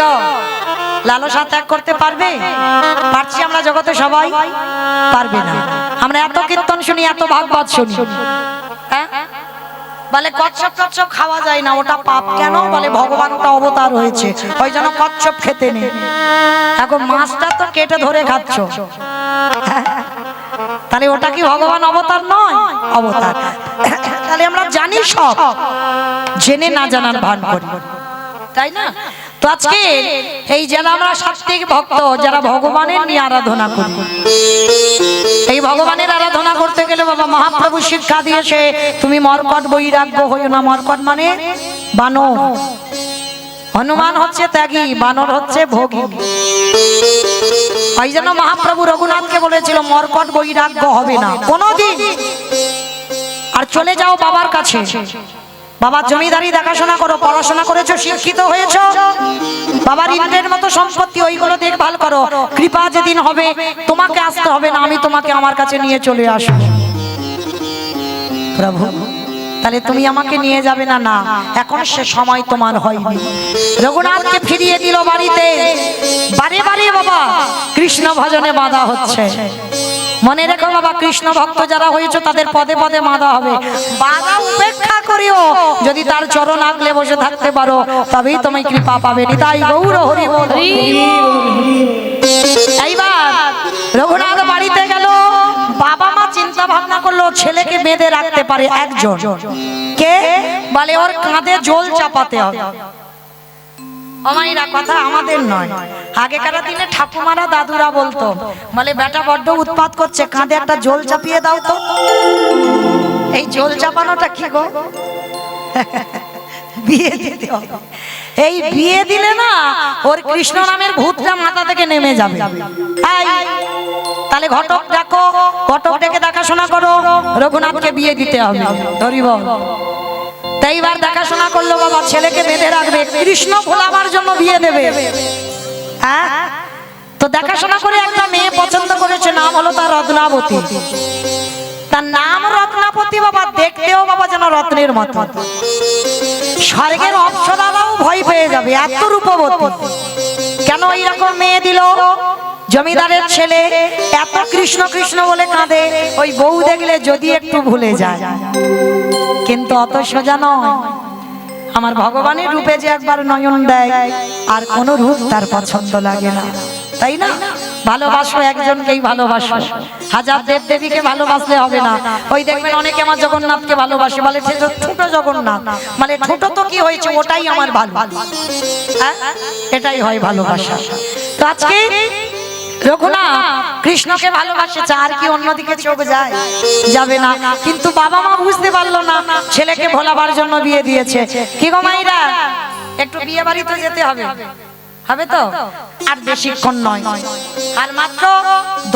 গো লালসা ত্যাগ করতে পারবে? পারছি আমরা জগতে সবাই? পারবে না। আমরা এত কীর্তন শুনি, এত ভাগবত শুনি, হ্যাঁ বলে কচ্ছপ কচ্ছপ খাওয়া যায় না, ওটা পাপ। কেন? বলে ভগবান ওটা অবতার হয়েছে, ওই জন্য কচ্ছপ খেতে নেই। এখন মাছটা তো কেটে ধরে খাচ্ছ, তাহলে ওটা কি ভগবান অবতার নয়? অবতার। তাহলে আমরা জানি সব, জেনে না জানার ভান করি, তাই না? তো আজকে এই যারা আমরা সাত্বিক ভক্ত, যারা ভগবানের নিয়ে আরাধনা করি, এই ভগবানের আরাধনা করতে গেলে বাবা মহাপ্রভু শিক্ষা দিয়েছে, তুমি মর্কট বৈরাগ্য হইও না। মর্কট মানে বানর, হনুমান হচ্ছে ত্যাগী, বানর হচ্ছে ভোগী। ওই জন্য মহাপ্রভু রঘুনাথকে বলেছিল মর্কট বৈরাগ্য হবে না কোনোদিন, আর চলে যাও বাবার কাছে। বাবার জমিদারি দেখাশোনা করো, পড়াশোনা করেছো, শিক্ষিত হয়েছো, বাবার ইন্দ্রের মতো সম্পত্তি, ওইগুলো দেখভাল করো। কৃপা যেদিন হবে তোমাকে আসতে হবে না, আমি তোমাকে আমার কাছে নিয়ে চলে আসবো। প্রভু তাহলে তুমি আমাকে নিয়ে যাবে না? না, এখন সে সময় তোমার হয়নি। রঘুনাথকে ফিরিয়ে দিল বাড়িতে। বারে বারে বাবা কৃষ্ণ ভজনে বাধা হচ্ছে। মনে রেখো বাবা, কৃষ্ণ ভক্ত যারা হয়েছে তাদের পদে পদে বাধা হবে। বাধা উপেক্ষা করিও, যদি তার চরণ আগলে বসে থাকতে পারো তবেই তুমি কৃপা পাবে। নিতাই গৌর হরি বল। এইবার রঘুনাথ বাড়িতে গেল। বাবা মা চিন্তা ভাবনা করলো ছেলেকে বেঁধে রাখতে পারে একজন, কে? বলে ওর কাঁধে জল চাপাতে হবে। অমাইরা কথা আমাদের নয়, আগেকার দিনে ঠাকুমারা দাদুরা বলতো, বলে বেটা বড্ড উৎপাত করছে, কাঁধে একটা জল চাপিয়ে দাও তো। এই জল চাপানোটা কি গো? বিয়ে দিতে হবে। এই বিয়ে দিলে না ওর কৃষ্ণ নামের ভূতটা মাথা থেকে নেমে যাবে। তাহলে ঘটক ডাকো, ঘটক ডেকে দেখাশোনা করো, রঘুনাথকে বিয়ে দিতে হবে। ধরিব এইবার দেখাশোনা করলো বাবা, ছেলেকে বেঁধে রাখবে, কৃষ্ণ ভোলাবার জন্য বিয়ে দেবে। হ্যাঁ, তো দেখাশোনা করে একটা মেয়ে পছন্দ করেছে, নাম হলো তার রত্নাবতী। তার নাম রত্নাবতী বাবা, দেখতেও বাবা যেন রত্নের মতো। স্বর্গের অপ্সরারাও ভয় পেয়ে যাবে, এত রূপবতী। কেন এইরকম মেয়ে দিল? জমিদারের ছেলে এত কৃষ্ণ কৃষ্ণ বলে কাঁদে, ওই বউ দেখলে যদি একটু ভুলে যায়। কিন্তু অত সোজা নয়। আমার ভগবানের রূপে যে একবার নয়ন দেয়, আর কোন রূপ তার পছন্দ লাগে না, তাই না? ভালোবাসো একজনকেই ভালোবাসো, হাজার দেব দেবীকে ভালোবাসলে হবে না। ওই দেখবেন অনেকে আমার জগন্নাথকে ভালোবাসে, বলে ছোট জগন্নাথ, মানে ছোট তো কি হয়েছে, ওটাই আমার ভালো। এটাই হয় ভালোবাসা। তো আজকে রঘুনাথ কৃষ্ণকে ভালোবাসে, আর কি অন্যদিকে চোখ যায়? যাবে না। কিন্তু বাবা মা বুঝতে পারলো না, ছেলেকে ভোলাবার জন্য বিয়ে দিয়েছে। কি গো মাইরা, একটু বিয়ে বাড়ি তো যেতে হবে, হবে তো? আর বেশিক্ষণ নয়, আর মাত্র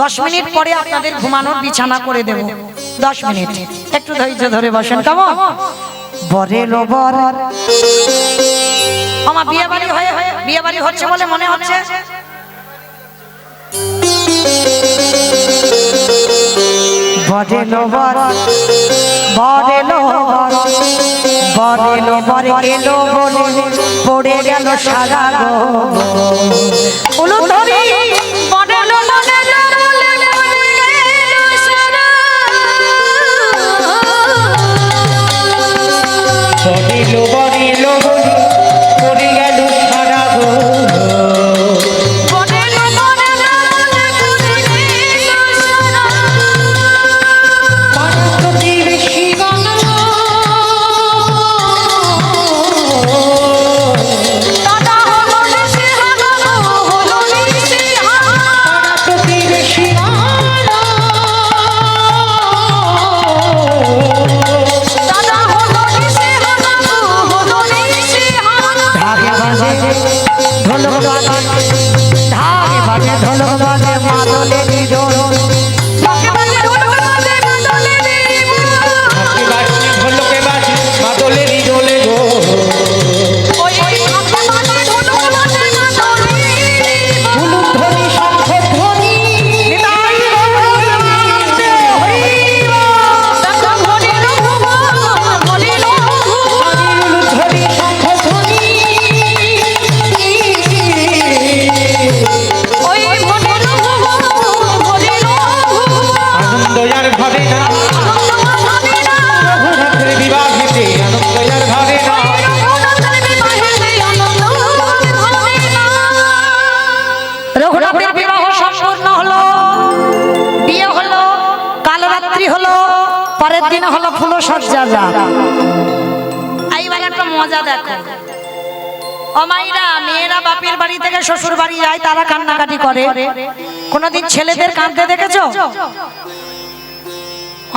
10 মিনিট পরে আপনাদের ঘুমানোর বিছানা করে দেব। 10 মিনিট একটু ধৈর্য ধরে বসেন। কেমন বরে লোবর আমার বিয়ে বাড়ি হয়ে বিয়ে বাড়ি হচ্ছে বলে মনে হচ্ছে। বরে লোবর বরে লোবর বরে লোবর এলো বলে পড়ে গেল সারা গো উলু ধরি। বরে লোবর বরে লোবর এলো বলে পড়ে গেল সারা গো। রঘুনাথের বিবাহ সম্পূর্ণ হলো, বিয়ে হলো, কাল রাত্রি হলো, পরের দিন হলো ফুলসজ্জা রাত। এইবার একটা মজা দেখো, ও মাইরা, মেয়েরা বাপের বাড়ি থেকে শ্বশুর বাড়ি যায়, তারা কান্নাকাটি করে। কোনদিন ছেলেদের কাঁদতে দেখেছো?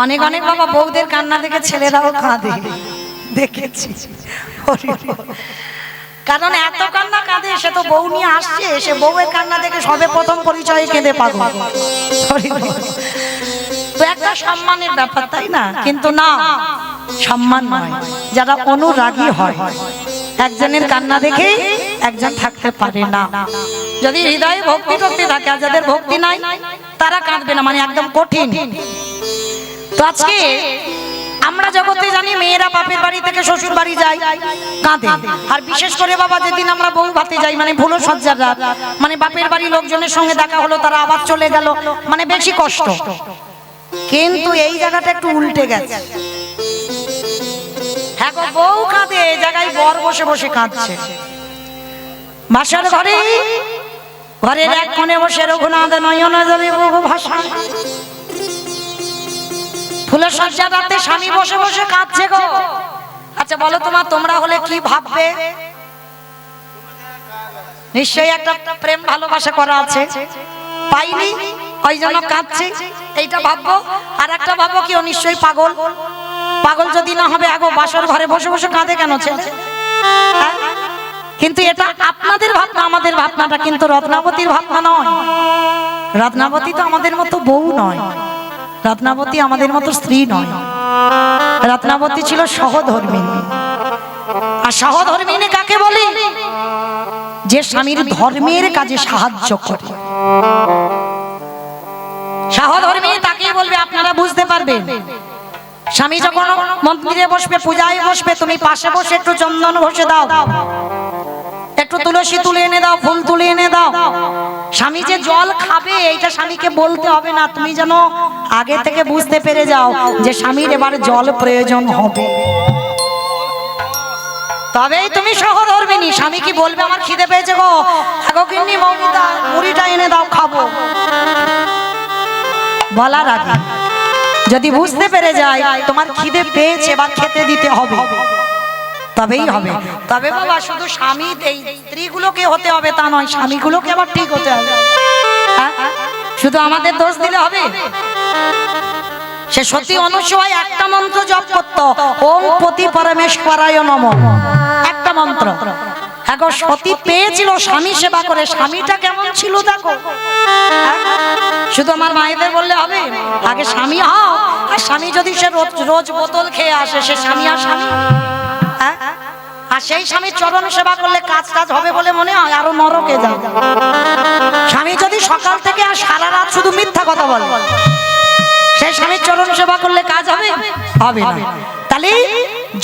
অনেক অনেক বাবা বউদের কান্না দেখে ছেলেরাও কাঁদে, দেখেছি। কারণ এত কান্না কাঁদে, সে তো বউ নিয়ে আসছে, সে বউয়ের কান্না দেখে সবে প্রথম পরিচয়ে কেঁদে পাগল। তো একটা সম্মানের ব্যাপার, তাই না? কিন্তু না, সম্মান নয়। যারা অনুরাগী হয়, একজনের কান্না দেখে একজন থাকতে পারে না। যদি হৃদয়ে ভক্তি টক্তি থাকে, আর যাদের ভক্তি নাই তারা কাঁদবে না, মানে একদম কঠিন। তো আজকে আমরা জগতে জানি মেয়েরা বাপের বাড়ি থেকে শ্বশুর বাড়ি যায়, কাঁদে। আর বিশেষ করে বাবা, যেদিন আমরা বউ ভাতে যাই, মানে ফুলসজ্জার রাত, মানে বাপের বাড়ি লোকজনের সঙ্গে দেখা হলো, তারা আবার চলে গেল, মানে বেশি কষ্ট। কিন্তু এই জায়গাটা একটু উল্টে গেছে। হ্যাঁ গো, বউ কাঁদে, এই জায়গায় বর বসে বসে কাঁদছে। বাসার ঘরে, ঘরের এক কোণে বসে রঘুনাথ নয়ন জলে ভাষা। ফুলসজ্জার রাতে স্বামী বসে বসে কাঁদছে গো। আচ্ছা বলো তোমরা হলে কি ভাববে? নিশ্চয়ই একটা প্রেম ভালোবাসা করা আছে, পাইনি ওই জন্য কাঁদছে, এইটা ভাববো। আর একটা ভাবো কি, ও নিশ্চয়ই পাগল। পাগল যদি না হবে, আগো বাসর ঘরে বসে বসে কাঁদে কেন ছেলে? কিন্তু এটা আপনাদের ভাবনা, আমাদের ভাবনাটা কিন্তু রত্নাবতীর ভাবনা নয়। রত্নাবতী তো আমাদের মতো বউ নয়, রত্নাবতী আমাদের মতো স্ত্রী নয়। রত্নাবতী ছিল সহধর্মিণী। আর সহধর্মিণী কাকে বলে? যে স্বামীর ধর্মের কাজে সাহায্য করে। সহধর্মিণী তাকে বলবে, আপনারা বুঝতে পারবেন। স্বামী যখন মন্দিরে বসবে, পূজায় বসবে, তুমি পাশে বসে একটু চন্দন ঘষে দাও, একটু তুলসী তুলে এনে দাও, ফুল তুলে এনে দাও। স্বামী যে জল খাবে, এইটা স্বামীকে বলতে হবে না, তুমি যেন আগে থেকে বুঝতে পেরে যাও যে স্বামীর এবার জল প্রয়োজন হবে, তবেই তুমি সহধর্মিণী। স্বামী কি বলবে, আমার খিদে পেয়েছে গো, আগো কিন্নি মৌমিতা মুড়িটা এনে দাও, খাবো। বলার আগে যদি বুঝতে পেরে যায় তোমার খিদে পেয়েছে, এবার খেতে দিতে হবে, তবেই হবে। তবে বাবা, শুধু স্বামী এই স্ত্রীগুলোকে হতে হবে তা নয়, স্বামীগুলোকে আবার ঠিক হতে হবে। শুধু আমাদের দোষ দিলে হবে? সে সতী অনুসূয়া একটা মন্ত্র জপ করত, ওম পতি পরমেশ্বরায় নমঃ, একটা মন্ত্র। এখন সতী পেয়েছিল স্বামী সেবা করে, স্বামীটা কেমন ছিল দেখো। শুধু আমার মায়েদের বললে হবে? আগে স্বামী হও, আর স্বামী যদি সে রোজ বোতল খেয়ে আসে, সে স্বামী আর স্বামী? আর সেই স্বামীর চরণ সেবা করলে কাজ টাজ হবে বলে মনে হয়? আরো নরকে যাও। স্বামী যদি সকাল থেকে আর সারা রাত শুধু মিথ্যা কথা বলে, সেই স্বামীর চরণ সেবা করলে কাজ হবে? হবে না। তাহলে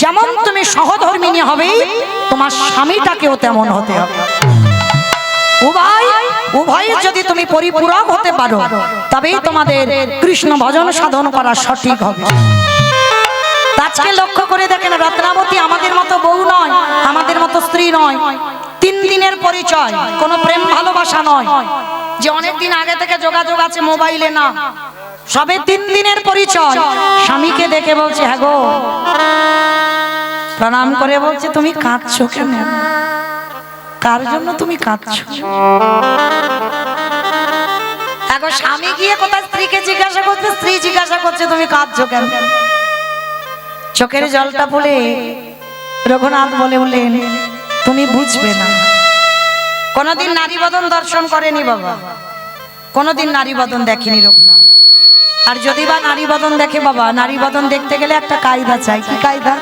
যেমন তুমি সহধর্মিণী হবে, তোমার স্বামীটাকেও তেমন হতে হবে। উভয় যদি তুমি পরিপূরক হতে পারো, তবেই তোমাদের কৃষ্ণ ভজন সাধন করা সঠিক হবে। আজকে লক্ষ্য করে দেখেন, রত্নাবতী আমাদের মতো বউ নয়, আমাদের মতো স্ত্রী নয়। 3 দিনের পরিচয়, কোনো প্রেম ভালোবাসা নয় যে অনেক দিন আগে থেকে যোগাযোগ আছে মোবাইলে, না। সবে 3 দিনের পরিচয়। স্বামীকে দেখে বলছে, হ্যাঁ গো, প্রণাম করে বলছে, তুমি কাঁদছো কেন? কার জন্য তুমি কাঁদছো? এখন স্বামী গিয়ে কোথায় স্ত্রীকে জিজ্ঞাসা করছে, স্ত্রী জিজ্ঞাসা করছে, তুমি কাঁদছো কেন? চোখের জলটা পড়ে রঘুনাথ বলে উঠলেন, তুমি বুঝবে না। কোনদিন নারী বদন দর্শন করেনি বাবা, কোনদিন নারী বদন দেখেনি রঘুনাথ। আর যদি বা নারী বদন দেখে বাবা, নারী বদন দেখতে গেলে একটা কায়দা চাই। কি কায়দা?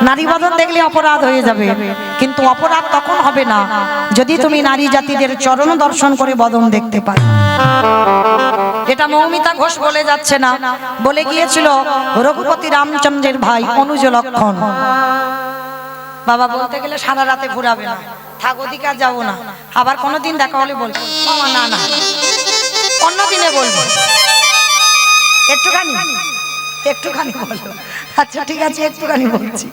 নারী বদন দেখলে অপরাধ হয়ে যাবে, কিন্তু অপরাধ তখন হবে না যদি তুমি নারী জাতিদের চরণ দর্শন করে বদন দেখতে পারো। এটা মৌমিতা ঘোষ বলে যাচ্ছে না, বলে গিয়েছিল রঘুপতি রামচন্দ্রের ভাই অনুজ লক্ষণ। বাবা বলতে গেলে সারা রাতে ঘুরাবে না, থাক ওদিকে আর যাবো না, আবার কোনোদিন দেখা হলে বলবো। না না, অন্য দিনে বলবো, একটুখানি একটুখানি বলো। আচ্ছা ঠিক আছে, একটুখানি বলছি।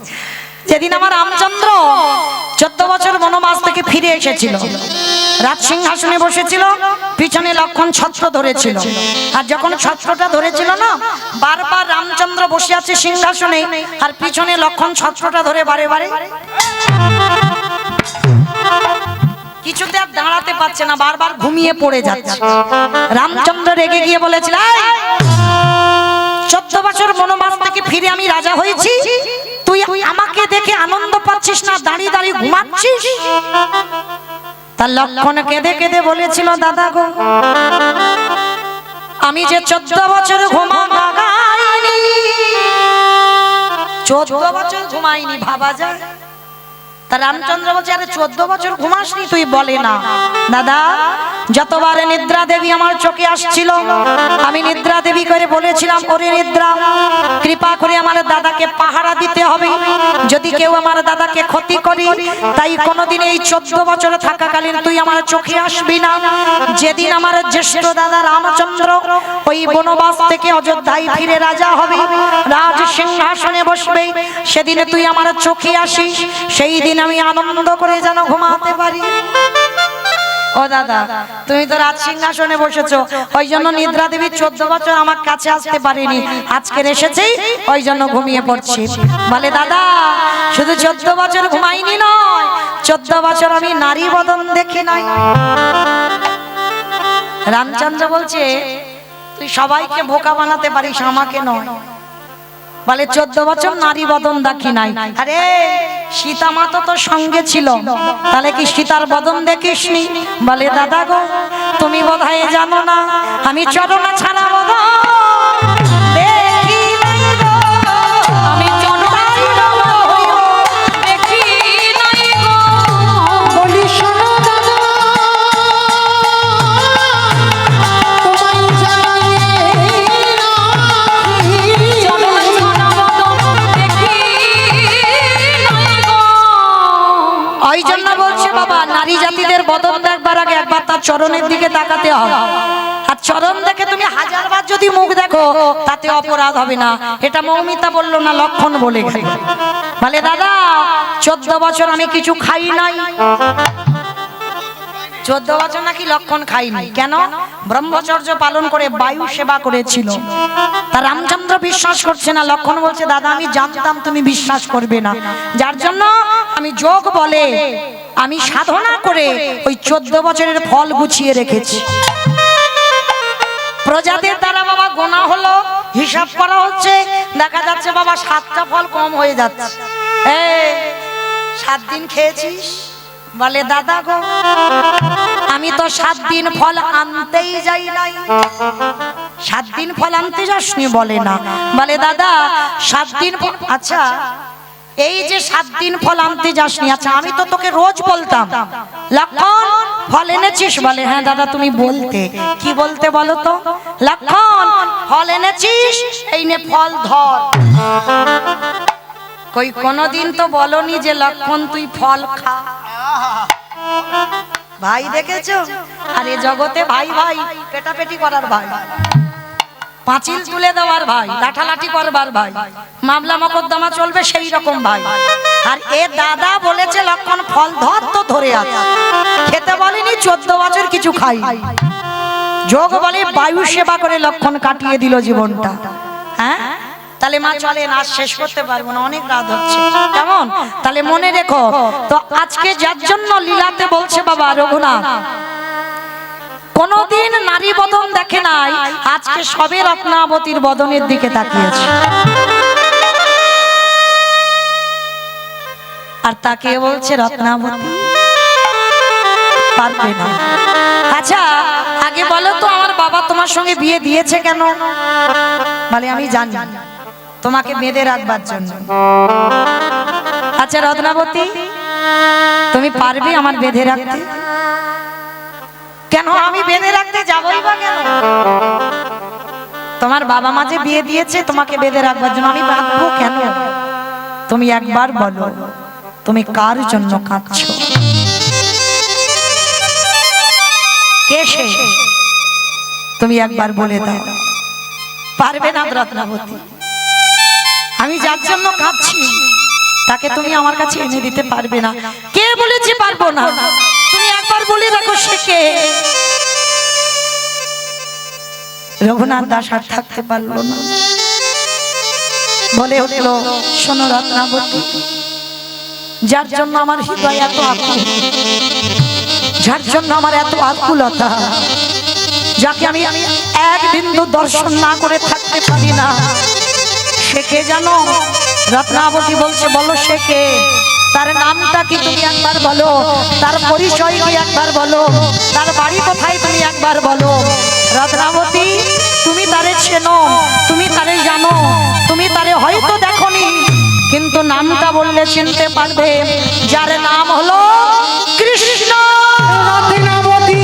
যেদিন আমার রামচন্দ্র 14 বছর বনবাস থেকে ফিরে এসেছিল, রাজ সিংহাসনে বসেছিল, পিছনে লক্ষণ ছত্র ধরেছিল। আর যখন ছত্রটা ধরেছিল না, বারবার রামচন্দ্র বসে আছে সিংহাসনে, আর পিছনে লক্ষণ ছত্রটা ধরে বারে বারে কিছুতে আর দাঁড়াতে পারছে না, বারবার ঘুমিয়ে পড়ে যাচ্ছে। রামচন্দ্র রেগে গিয়ে বলেছিল, 14 বছর বনবাস থেকে ফিরে আমি রাজা হয়েছি, তুই আমাকে দেখে আনন্দ পাচ্ছিস না, দাঁড়িয়ে দাঁড়িয়ে ঘুমাচ্ছিস? তার লক্ষণ কেঁদে কেঁদে বলেছিল, দাদা গো, আমি যে 14 বছর ঘুমাইনি, 14 বছর ঘুমাইনি, ভাবা যায়। তা রামচন্দ্র বলছে, আরে 14 বছর ঘুমাসনি তুই? বলে না দাদা, যতবার নিদ্রা দেবী আমার চোখে আসছিল, আমি নিদ্রা দেবী করে বলেছিলাম, ওরে নিদ্রা, কৃপা করে আমার দাদাকে পাহারা দিতে হবে, যদি কেউ আমার দাদাকে ক্ষতি করে, তাই কোনোদিন এই 14 বছর থাকাকালীন তুই আমার চোখে আসবি না। যেদিন আমার জ্যেষ্ঠ দাদা রামচন্দ্র ওই বনবাস থেকে অযোধ্যায় ফিরে রাজা হবে, রাজ সিংহাসনে বসবে, সেদিন তুই আমার চোখে আসিস, সেই দিন আমি আনন্দ করে যেন ঘুমাতে পারি। ও দাদা, তুমি তো রাজ সিংহাসনে বসেছো, ওই জন্য নিদ্রা দেবী 14 বছর আমার কাছে আসতে পারেনি, আজকে এসেছি, ওই জন্য ঘুমিয়ে পড়ছি। বলে দাদা, শুধু 14 বছর ঘুমাইনি নয়, 14 বছর আমি নারী বদন দেখি নাই। রামচন্দ্র বলছে, তুই সবাইকে বোকা বানাতে পারিস, আমাকে নয়। বলে 14 বছর নারী বদন দেখি নাই। আরে সীতা মা তো তোর সঙ্গে ছিল, তাহলে কি সীতার বদন দেখিসনি? বলে দাদা গো, তুমি বোধহয় জানো না, আমি চরণ ছাড়া বদন দেখি নাই গো, আমি চরণ ছাড়া বদন দেখি নাই গো। বলি শোনো দাদা, তোমায় জানাই না, চরণ ছাড়া বদন দেখি নাই গো। ওই জন্য বলছে বাবা, নারী জাতিদের বদন দেখবার আগে একবার তার চরণের দিকে তাকাতে হবে। আর চরণ দেখে তুমি 1000 বার যদি মুখ দেখো, তাতে অপরাধ হবে না। এটা মৌমিতা বললো না, লক্ষণ বলে গেল। বলে দাদা, 14 বছর আমি কিছু খাই নাই। 14 বছর নাকি লক্ষণ খাইনি, কেন? ব্রহ্মচর্য পালন করে বায়ু সেবা করেছিল। তা রামচন্দ্র বিশ্বাস করছে না। লক্ষণ বলছে, দাদা আমি জানতাম তুমি বিশ্বাস করবে না, যার জন্য আমি যোগ বলে আমি সাধনা করে ওই 14 বছরের ফল গুছিয়ে রেখেছি। প্রজাদের দ্বারা বাবা গোনা হলো, হিসাব করা হচ্ছে, দেখা যাচ্ছে বাবা 7টা ফল কম হয়ে যাচ্ছে। 7 দিন খেয়েছিস? বলে দাদা গো, আমি তো 7 দিন ফল আনতেই যাই নাই। 7 দিন ফল আনতে যাসনি? বলে না। বলে দাদা 7 দিন, আচ্ছা এই যে 7 দিন ফল আনতে যাসনি, আচ্ছা আমি তো তোকে রোজ বলতাম, লক্ষণ ফল এনেছিস? বলে হ্যাঁ দাদা তুমি বলতে। কি বলতে বলো তো? লক্ষণ ফল এনেছিস, এই নে ফল ধর। কই কোনদিন তো বলনি যে লক্ষণ তুই ফল খা। ভাই দেখেছো? আর এ জগতে ভাই ভাই পেটাপেটি করার ভাই, পাঁচিল তুলে দেওয়ার ভাই, লাঠালাঠি করবার ভাই, মামলা মকদ্দমা চলবে সেই রকম ভাই। আর এ দাদা বলেছে লক্ষণ ফল ধর, তো ধরে আছে। খেতে বলেনি, 14 বছর কিছু খাই। যোগ বলে বায়ু সেবা করে লক্ষণ কাটিয়ে দিল জীবনটা। হ্যাঁ, তাহলে মা চলেন, আজ শেষ করতে পারবো না, অনেক রাত হচ্ছে। কেমন? তাহলে মনে রেখো তো, আজকে যার জন্য লীলাতে বলছে বাবা রঘুনাথ কোনদিন নারী বদন দেখে নাই, আজকে সবে রত্নাবতীর বদনের দিকে তাকিয়েছে। আর তাকে বলছে রত্নাবতী, পারবে না। আচ্ছা আগে বলো তো, আমার বাবা তোমার সঙ্গে বিয়ে দিয়েছে কেন? বলে আমি জানি, তোমাকে বেঁধে রাখবার জন্য। আচ্ছা রত্নাবতী, তুমি পারবে আমার বেঁধে রাখতে? কেন আমি বেঁধে রাখতে যাবই বা কেন? তোমার বাবা মা যে বিয়ে দিয়েছে তোমাকে বেঁধে রাখবার জন্য, আমি বাঁধবো কেন? তুমি একবার বলো, তুমি কার জন্য কাঁদছো? কে সে? তুমি একবার বলে দাও। পারবে না রত্নাবতী? আমি যার জন্য কাঁদছি তাকে তুমি আমার কাছে এনে দিতে পারবে না। কে বলেছে পারবো না? তুমি একবার বলে দেখো সে কে। রঘুনাথ দাস আর থাকতে পারলো না, বলে উঠলো, শোনো রত্নাবতী, যার জন্য আমার হৃদয় এত আকুল, যার জন্য আমার এত আকুলতা, যাকে আমি এক বিন্দু দর্শন না করে থাকতে পারি না, সে কে জানো? রত্নাবতী বলছে, বলো সে কে? তার নামটা কি তুমি একবার বলো, তার পরিচয় কি একবার বলো, তার বাড়ি কোথায় তুমি একবার বলো। রত্নাবতী, তুমি তারে চেনো, তুমি তারে জানো, তুমি তারে হয়তো দেখোনি, কিন্তু নামটা বললে চিনতে পারবে, যার নাম হলো কৃষ্ণ। রত্নাবতী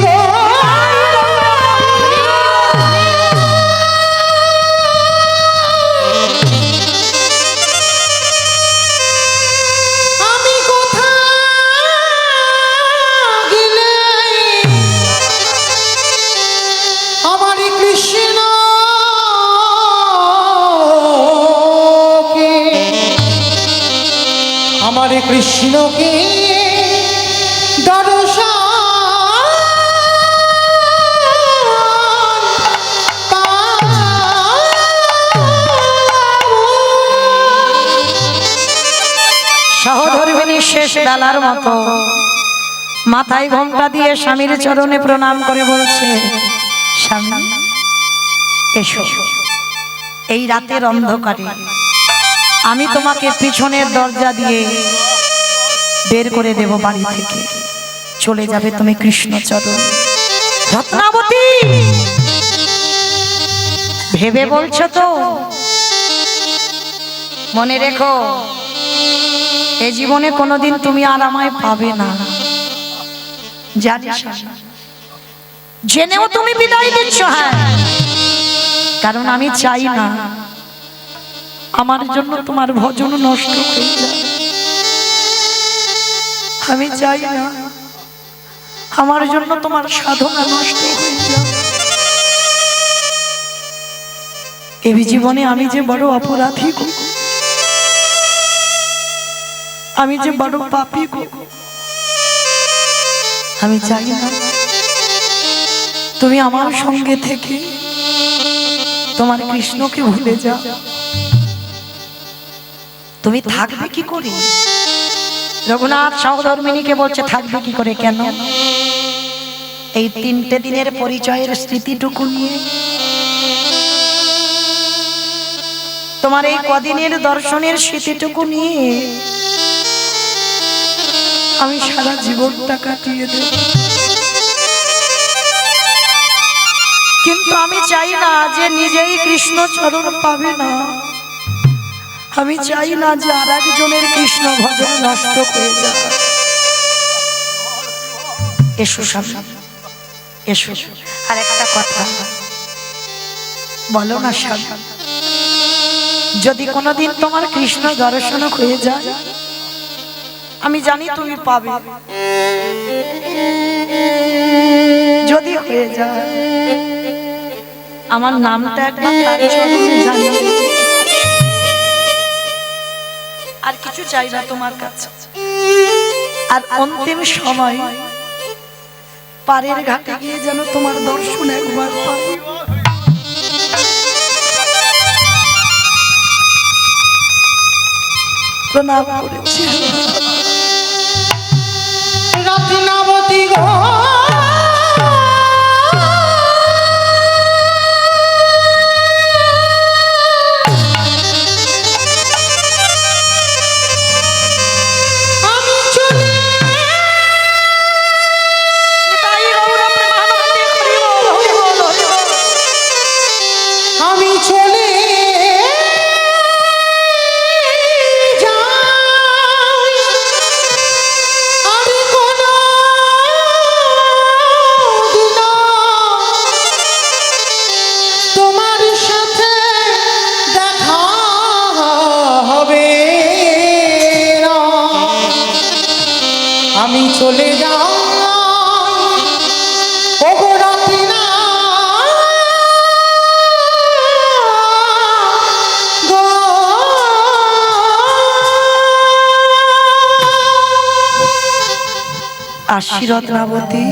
हमारे कृष्ण के दर्शन সহধর্মিনী শেষ ডালার মতো মাথায় ঘোমটা দিয়ে স্বামীর চরণে প্রণাম করে বলছে, স্বামী এসো, এই রাতের অন্ধকারে আমি তোমাকে পিছনের দরজা দিয়ে বের করে দেব বাড়ি থেকে, চলে যাবে তুমি কৃষ্ণ চরণ। রত্নাবতী, ভেবে বলছো তো? মনে রেখো, এ জীবনে কোনোদিন তুমি আর আমায় পাবে না, জানিস? জেনেও তুমি বিদায় দিচ্ছ? হ্যাঁ, কারণ আমি চাই না আমার জন্য তোমার ভজন নষ্ট হয়ে যায়। আমি চাই না আমার জন্য তোমার সাধনা নষ্ট হয়ে যায়। এই জীবনে আমি যে বড় অপরাধী গো, আমি যে বড় পাপী গো, আমি চাই না তুমি আমার সঙ্গে থেকে তোমার কৃষ্ণকে ভুলে যাও। তুমি থাকবে কি করে? রঘুনাথ সহধর্মিনীকে বলছে, থাকবে কি করে? কেন? এই 3টে দিনের পরিচয়ের স্মৃতিটুকু নিয়ে, তোমার এই কদিনের দর্শনের স্মৃতিটুকু নিয়ে আমি সারা জীবনটা কাটিয়ে দেব। কিন্তু আমি চাই না যে নিজেই কৃষ্ণ চরণ পাবে না, আমি চাই না যে আর একজনের কৃষ্ণ ভজন নষ্ট হয়ে যায়। এসো স্বামী, এসো। আর একটা কথা বলো না স্বামী, যদি কোনোদিন তোমার কৃষ্ণ দর্শন হয়ে যায়, আমি জানি তুমি পাবে, যদি হয়ে যায় আমার নামটা একবার তার চরণে জানিয়ে, আর কিছু চাই না তোমার কাছে। আর অন্তিম সময় পারের ঘাটে গিয়ে যেন তোমার দর্শন একবার পাই। প্রণাম করেছি। रत्नावती गो আমি চলে যাই ওগো রত্না গো আশি রত্নাবতী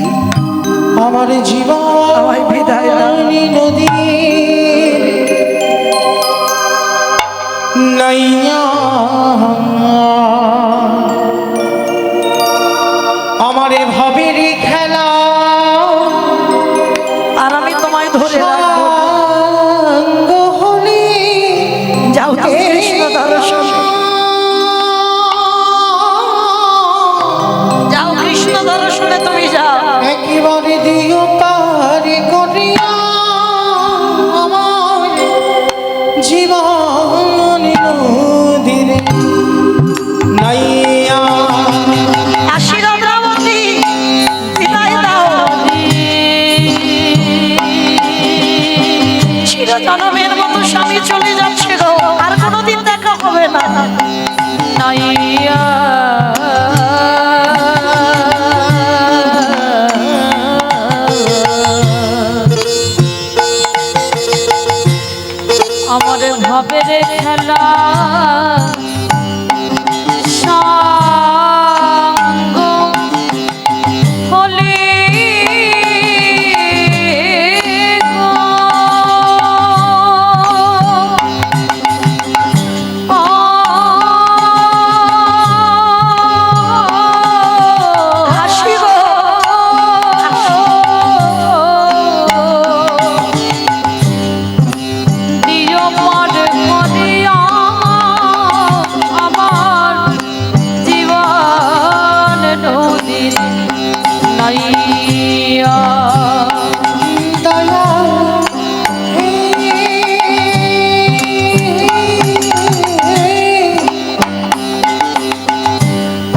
আমার জীবন আমায় বিদায় দাও। নদী নাইয়া আমার ভাবের খেলা আর আমি তোমায় ধরে রাখবো। সাঙ্গ হলে যাও তুমি কৃষ্ণ দর্শন, যাও কৃষ্ণ দর্শনে তুমি যাও। একেবারে দিও পারে করিয়া আমার জীবন নদীরে নাইয়া আশি রত্নাবতী বিদায় দাও। চিরজনমের মতো স্বামী চলে যাচ্ছে গো, আর কোনোদিন দেখা হবে না। নাইয়া আমার ভাবের খেলা সাঙ্গ হলে হাসি গো, দিও পার করিয়া আমার জীবন নদীর নাইয়া দয়া হে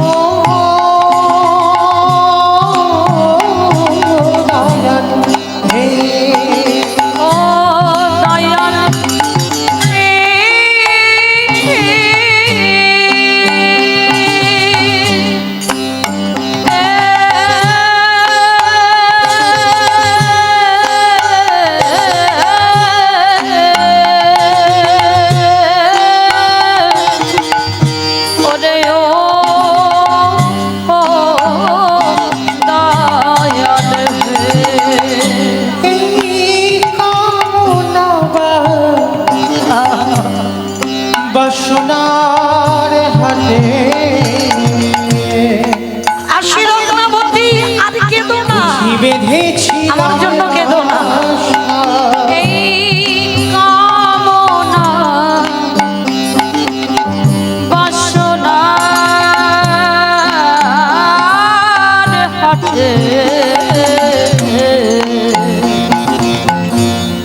ও দয়া হে ও দয়াল রে ওরে ও দয়াল রে এই কামনা বাসনার হাতে আশি রত্নাবতী আর কেঁদো না, বেঁধেছি আমার জন্য কেঁদো না। এই কামনা বাসনার হাতে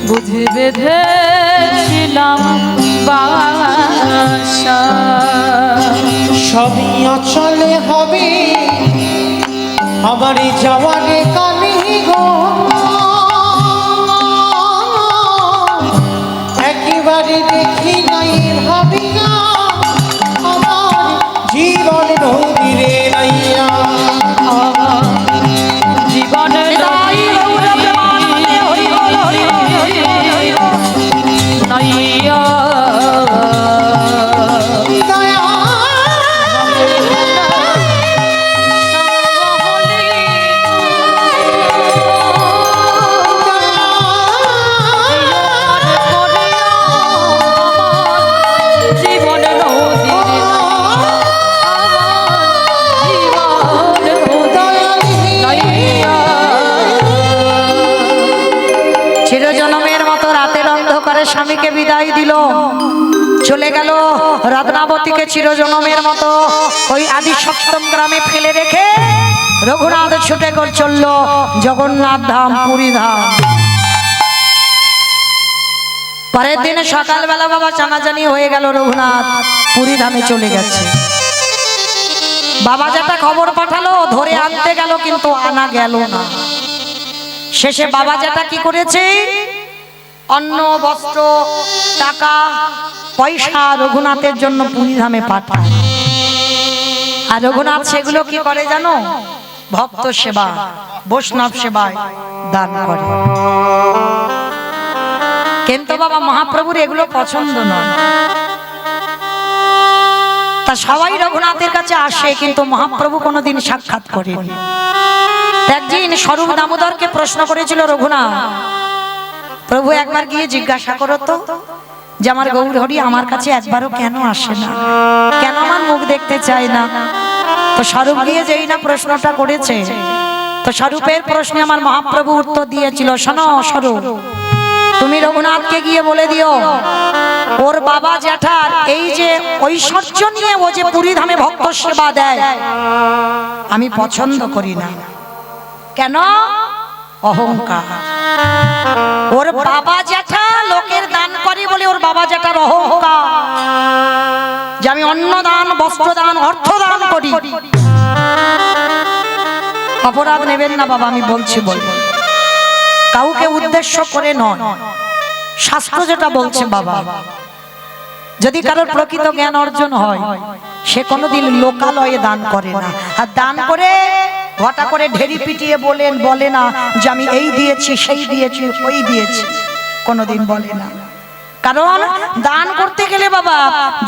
বুঝে বেঁধেছিলাম বাসা সবই অচলে হবে আমার যাওয়ারে কানে গো একেবারে দেখি নাই ভাবিয়া আমার জীবন নদীরে নাইয়া জীবনে হৃদয় গৌর প্রেমানন্দে হরি বল, হরি বল, হরি বল, হরি বল। নাইয়া দয়া জীবনে চিরজনমের মতো রাতের অন্ধকারে স্বামীকে বিদায় দিল, চলে গেল রত্নাবতীকে চিরজনমের মতো ওই আদি সপ্তম গ্রামে ফেলে রেখে রঘুনাথ ছুটে করে চলল জগন্নাথ ধাম, পুরী ধাম। পরের দিন সকালবেলা বাবা জানাজানি হয়ে গেল, রঘুনাথ পুরী ধামে চলে গেছে। বাবা যেটা খবর পাঠালো ধরে আনতে গেল, কিন্তু আনা গেল না। শেষে বাবা যেটা কি করেছে, অন্ন বস্ত্র টাকা পয়সা রঘুনাথের জন্য পুরী ধামে পাঠায়। আর রঘুনাথ সেগুলো কি করে জানো, ভক্ত সেবা বৈষ্ণব সেবায় দান করে। কিন্তু বাবা মহাপ্রভুর এগুলো পছন্দ নয়। তা সবাই রঘুনাথের কাছে আসে, কিন্তু মহাপ্রভু কোনোদিন সাক্ষাৎ করেনি। একদিন স্বরূপ দামোদরকে প্রশ্ন করেছিল রঘুনাথ, প্রভু একবার গিয়ে জিজ্ঞাসা করো তো যে আমার গৌর হরি আমার কাছে একবারও কেন আসে না, কেন আমার মুখ দেখতে চায় না। তো স্বরূপ গিয়ে যেই না প্রশ্নটা করেছে, তো স্বরূপের প্রশ্নে আমার মহাপ্রভু উত্তর দিয়েছিল, শোনো স্বরূপ, তুমি রঘুনাথকে গিয়ে বলে দিও ওর বাবা জ্যাঠার এই যে ঐশ্বর্য নিয়ে ও যে পুরী ধামে ভক্ত সেবা দেয় আমি পছন্দ করি না। কেন? অহংকার। ওর বাবা জ্যাঠা লোকের দান করে বলে ওর বাবা জ্যাঠার অহংকার যে আমি অন্ন দান, বস্ত্র দান, অর্থ দান করি। অপরাধ নেবেন না বাবা, আমি বলছি বলবো, কাউকে উদ্দেশ্য করে নয়, শাস্ত্র যেটা বলছে বাবা, যদি কারোর প্রকৃত জ্ঞান অর্জন হয় সে কোনোদিন লোকালয়ে দান করে না। আর দান করে ঘটা করে ঢেরি পিটিয়ে বলে না যে আমি এই দিয়েছি, সেই দিয়েছি, ওই দিয়েছি, কোনোদিন বলে না। কারণ দান করতে গেলে বাবা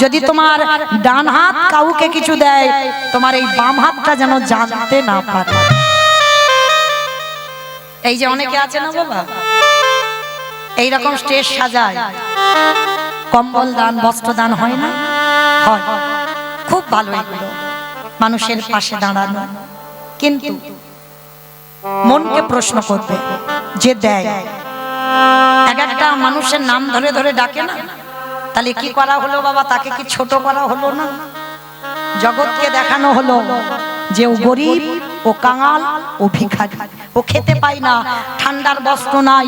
যদি তোমার ডান হাত কাউকে কিছু দেয়, তোমার এই বাম হাতটা যেন জানতে না পারে। এই যে অনেকে আছে না বাবা, এইরকম স্টেজ সাজায়, কম্বল দান, বস্ত্র দান হয় না? হয়, খুব ভালো এগুলো, মানুষের পাশে দাঁড়ানো। কিন্তু মনকে প্রশ্ন করবে, যে দেয় এক একটা মানুষের নাম ধরে ধরে ডাকে না, তাহলে কি করা হলো বাবা? তাকে কি ছোট করা হলো না? জগৎকে দেখানো হলো যে ও গরিব, ও কাঙাল, ও ভিখারি, ও খেতে পায় না, ঠান্ডার বস্ত্র নাই,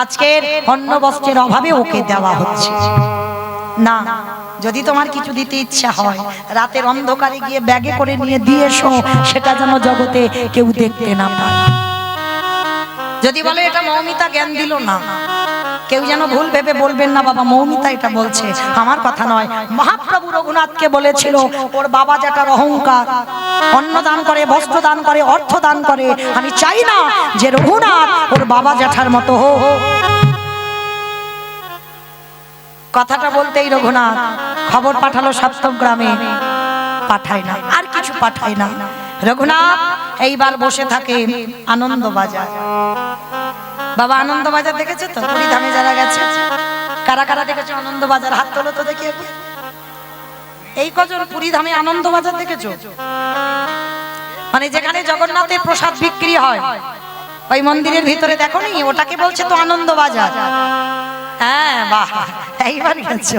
আজকের অন্ন বস্ত্রের অভাবে ওকে দেওয়া হচ্ছে না। যদি তোমার কিছু দিতে ইচ্ছা হয়, রাতের অন্ধকারে গিয়ে ব্যাগে করে নিয়ে দিয়ে এসো, সেটা যেন জগতে কেউ দেখতে না পায়। যদি বলে এটা মৌমিতা জ্ঞান দিল না, কেউ যেন ভুল ভেবে বলবেন না বাবা মৌমিতা এটা বলছে, আমার কথা নয়। মহাপ্রভু রঘুনাথকে বলেছিল ওর বাবা জ্যাঠার অহংকার, অন্ন দান করে, বস্ত্র দান করে, অর্থ দান করে, আমি চাই না যে রঘুনাথ ওর বাবা জ্যাঠার মতো হোক। কথাটা বলতেই রঘুনাথ খবর পাঠালো সপ্তগ্রামে, পাঠায় না, আর কিছু পাঠায় না। রঘুনাথ এইবার বসে থাকে আনন্দ বাজার। বাবা আনন্দ বাজার দেখেছে তো? পুরী ধামে যারা গেছে, কারা কারা দেখেছো আনন্দ বাজার? হাত তোলো তো দেখি। এই কজন পুরী ধামে আনন্দ বাজার দেখেছো? মানে যেখানে জগন্নাথের প্রসাদ বিক্রি হয় ওই মন্দিরের ভিতরে, দেখো নি? ওটাকে বলছে তো আনন্দ বাজার। হ্যাঁ বাহ, এইবার গেছো।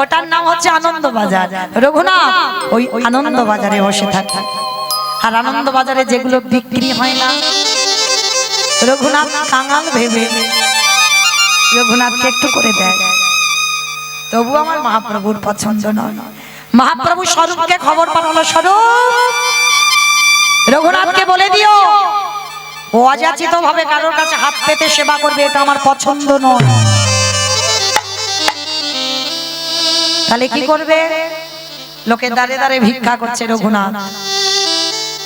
ওটার নাম হচ্ছে আনন্দ বাজার। রঘুনাথ ওই আনন্দ বাজারে বসে থাকে। আর আনন্দ বাজারে যেগুলো বিক্রি হয় না, রঘুনাথ কাঙাল ভেবে রঘুনাথকে একটু করে দেয়, তবু আমার মহাপ্রভুর পছন্দ নয়। মহাপ্রভু স্বরূপকে খবর পাঠালো, স্বরূপ রঘুনাথকে বলে দিও ও অযাচিত ভাবে কারোর কাছে হাত পেতে সেবা করবে, এটা আমার পছন্দ নয়। তাহলে কি করবে? লোকে দাঁড়ে দাঁড়ে ভিক্ষা করছে রঘুনাথ।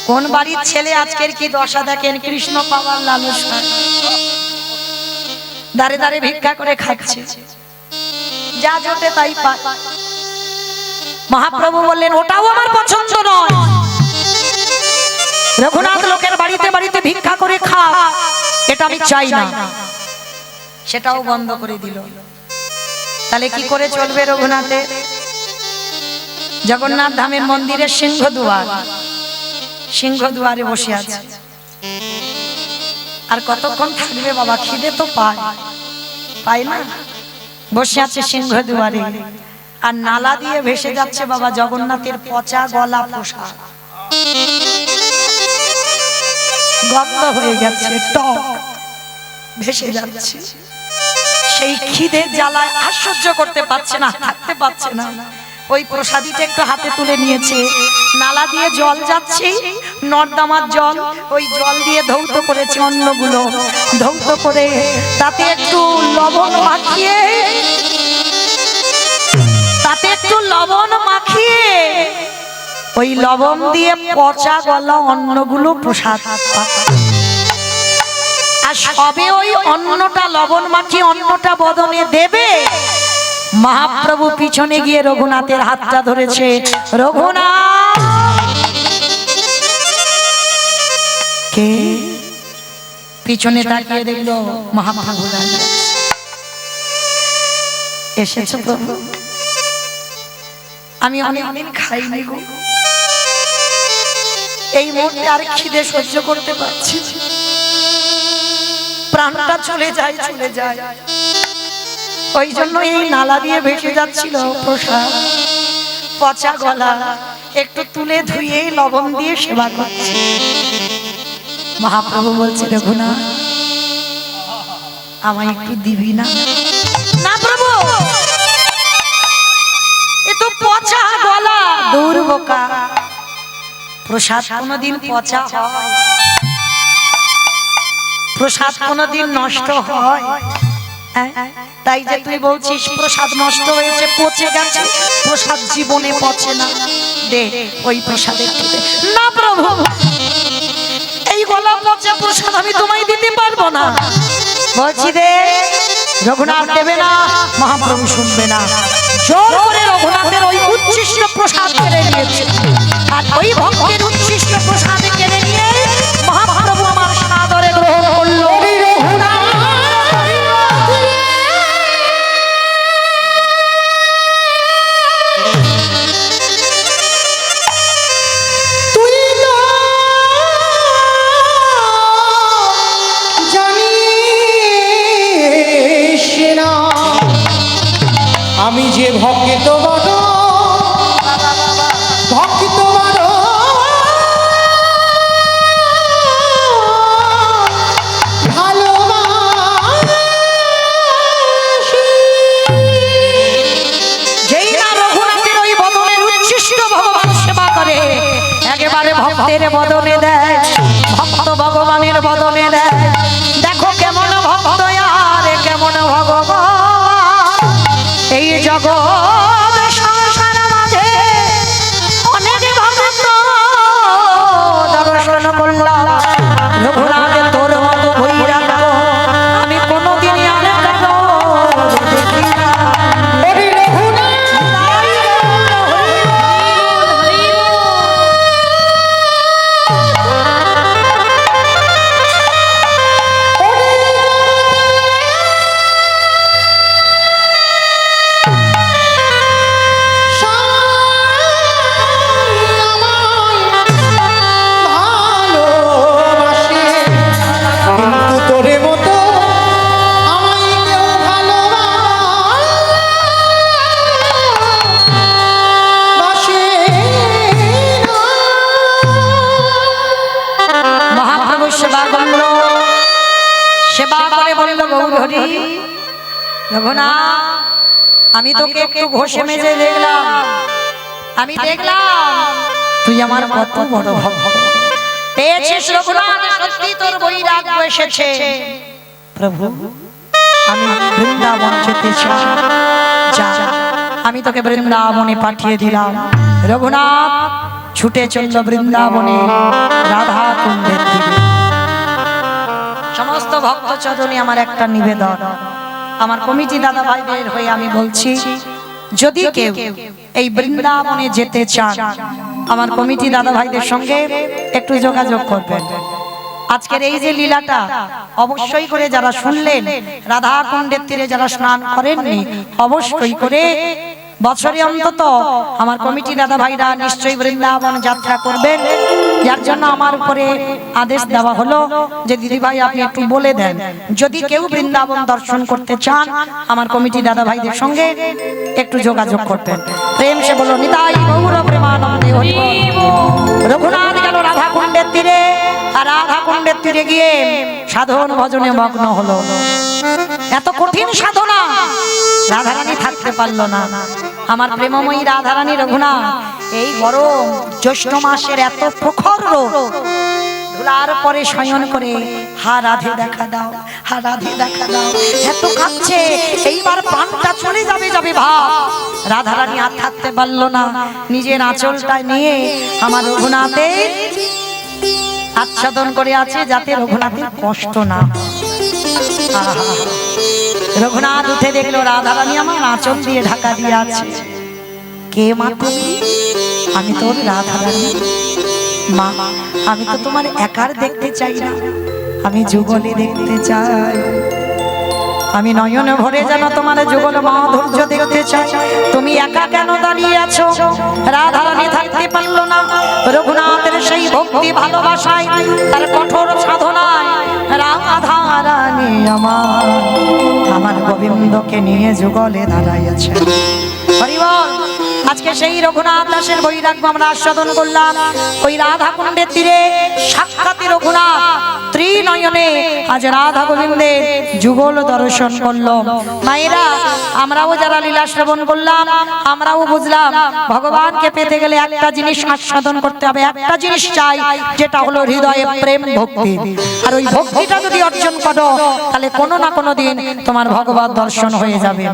কোন বাড়ির ছেলে আজকের কি দশা দেখেন, কৃষ্ণ পাওয়ার লালসা, দাঁড়ে দাঁড়ে ভিক্ষা করে খাচ্ছে, যা জোটে তাই পায়। মহাপ্রভু বললেন ওটাও আমার পছন্দ নয়। রঘুনাথ লোকের বাড়িতে বাড়িতে ভিক্ষা করে খা, এটা আমি চাই না। সেটাও বন্ধ করে দিল। তাহলে কি করে চলবে রঘুনাথে? জগন্নাথ ধামের মন্দিরের সিংহদুয়ার, সিংহদুয়ারে বসে আছে। আর কতক্ষণ থাকবে বাবা? খিদে তো পায় না, বসে আছে সিংহদুয়ারে। আর নালা দিয়ে ভেসে যাচ্ছে বাবা জগন্নাথের পচা গলা প্রসাদ, গন্ধ হয়ে গেছে, টক ভেসে যাচ্ছে। সেই খিদে জ্বালায় আর সহ্য করতে পারছে না, থাকতে পারছে না। ওই প্রসাদীটা একটু হাতে তুলে নিয়েছে, নালা দিয়ে জল যাচ্ছে, নর্দমার জল, ওই জল দিয়ে ধৌত করেছে অন্নগুলো, ধৌত করে তাতে একটু লবণ মাখিয়ে, ওই লবণ দিয়ে পচা গলা অন্নগুলো প্রসাদ। আর সবে ওই অন্নটা লবণ মাখিয়ে অন্নটা বদনে দেবে, মহাপ্রভু পিছনে গিয়ে রঘুনাথের হাতটা ধরেছে। রঘুনাথ কে? পিছনে তাকিয়ে দেখলো মহাপ্রভু দাঁড়িয়ে আছে। এসেছো প্রভু? আমি অনেকদিন খাইনি গো, এই মুহূর্তে আর খিদে সহ্য করতে পারছি না। প্রাণটা চলে যায় চলে যায়, ওই জন্য এই নালা দিয়ে ভেসে যাচ্ছিল প্রসাদ, পচা গলা একটু তুলে ধুয়ে লবণ দিয়ে সেবা করছি। মহাপ্রভু বলছে রঘুনাথ আমায় একটু দিবি না? না প্রভু, এ তো পচা গলা। দূর বোকা, প্রসাদ কোনদিন পচা হয়? প্রসাদ কোনদিন নষ্ট হয়? তাই যে তুই বলছিস প্রসাদ নষ্ট হয়েছে, পচে গেছে, প্রসাদ জীবনে পচে না, দে ওই প্রসাদের না প্রভু, এই গলা পচা প্রসাদ আমি তোমায় দিতে পারবো না। বলছি দে। রঘুনাথ দেবে না, মহাপ্রভু শুনবে না, জোর করে রঘুনাথের ওই উচ্ছিষ্ট প্রসাদ কেড়ে নিয়েছে। আর ওই ভক্তের উচ্ছিষ্ট প্রসাদ কেড়ে নিয়ে মহাপ্রভু আমার সাদরে গ্রহণ করলো। আমি যে ভক্ত বড় ভক্ত বড়, ভালোবাসি। যেই না রঘুনাথের ওই বদনের উচ্ছিষ্ট ভগবান সেবা করে, একেবারে ভক্তের বদনে দেয়, ভক্ত ভগবানের বদনে দেয়। দেখো কেমন ভক্ত আর কেমন ভগবান। এই জগৎ সংসার মাঝে অনেক ভক্ত দর্শন করলাম, রঘুনাথ তোর মতো বৈরাগ্য আমি কোনোদিনই আর কারো দেখি না। সেবা করে বলল গৌরহরি, রঘুনাথ আমি তোকে একটু ঘষে মেজে দেখলাম, আমি দেখলাম তুই আমার কত বড় ভক্ত। পেয়েছিস রঘুনাথ, সত্যি তোর বৈরাগ্য এসেছে। প্রভু আমি বৃন্দাবন যেতে চাই, যা আমি তোকে বৃন্দাবনে পাঠিয়ে দিলাম। রঘুনাথ ছুটে চলল বৃন্দাবনে রাধা কুণ্ডের দিকে। সমস্ত ভক্ত চরণে আমার একটা নিবেদন, আমার কমিটি দাদা ভাইদের হয়ে আমি বলছি, যদি কেউ এই বৃন্দাবনে যেতে চান আমার কমিটি দাদা ভাইদের সঙ্গে একটু যোগাযোগ করবেন। আজকের এই যে লীলাটা অবশ্যই করে যারা শুনলেন, রাধা কুণ্ডের তীরে যারা স্নান করেননি, অবশ্যই করে বছরে অন্তত আমার কমিটি দাদা ভাইরা নিশ্চয়ই বৃন্দাবন যাত্রা করবেন। যার জন্য আমার উপরে আদেশ দেওয়া হলো যে দিদি ভাই আপনি একটু বলে দেন, যদি কেউ বৃন্দাবন দর্শন করতে চান আমার কমিটি দাদা ভাইদের সঙ্গে একটু যোগাযোগ করবেন। প্রেম সে বলো নিতাই গৌর প্রেমানন্দে হরি বল। রঘুনাথ গেল রাধা কুণ্ডের তীরে, আর রাধা কুণ্ডের তীরে গিয়ে সাধন ভজনে মগ্ন হলো। এত কঠিন সাধনা, রাধারানী থাকতে পারলো না। আমার প্রেমময়ী রাধারানী রঘুনাথ এই গরম জ্যৈষ্ঠ মাসের এত প্রখর রোদ, ধুলার পরে শয়ন করে হা রাধে দেখা দাও, হা রাধে দেখা দাও, এত কাঁদছে, এইবার প্রাণটা চলে যাবে যাবে ভাব। রাধারানী আর থাকতে পারলো না, নিজের আঁচলটা নিয়ে আমার রঘুনাথের আচ্ছাদন করে আছে যাতে রঘুনাথের কষ্ট না। রঘুনাথ উঠে দেখলো রাধারানী আমার আঁচল দিয়ে ঢাকা দিয়ে আছে। কে মা তুমি? আমি তোর রাধারানী। মা আমি তো তোমার একার দেখতে চাই না, আমি যুগলে দেখতে চাই, আমি নয়ন ভরে যেন তোমার যুগল মাধুর্য দেখতে চাই। তুমি একা কেন দাঁড়িয়ে আছো? রাধারানী থাকতে পারলো না রঘুনাথের সেই ভক্তি ভালোবাসায়, তার কঠোর সাধনায় রাধারানী আমার গোবিন্দকে নিয়ে যুগলে দাঁড়াইয়াছে। হরি বল। আজকে সেই রঘুনাথ দাসের বৈরাগ্য আমরা আস্বাদন করলাম। ওই রাধা কুণ্ডের তীরে সাক্ষাৎ রঘুনাথ ত্রিনয়নে আজ রাধা গোবিন্দের যুগল দর্শন করলো। মায়েরা, আমরাও যারা লীলা শ্রবণ করলাম, আমরাও বুঝলাম ভগবানকে পেতে গেলে একটা জিনিস আস্বাদন করতে হবে, একটা জিনিস চাই, যেটা হলো হৃদয়ে প্রেম ভক্তি। আর ওই ভক্তিটা যদি অর্জন করো, তাহলে কোনো না কোনো দিন তোমার ভগবত দর্শন হয়ে যাবে।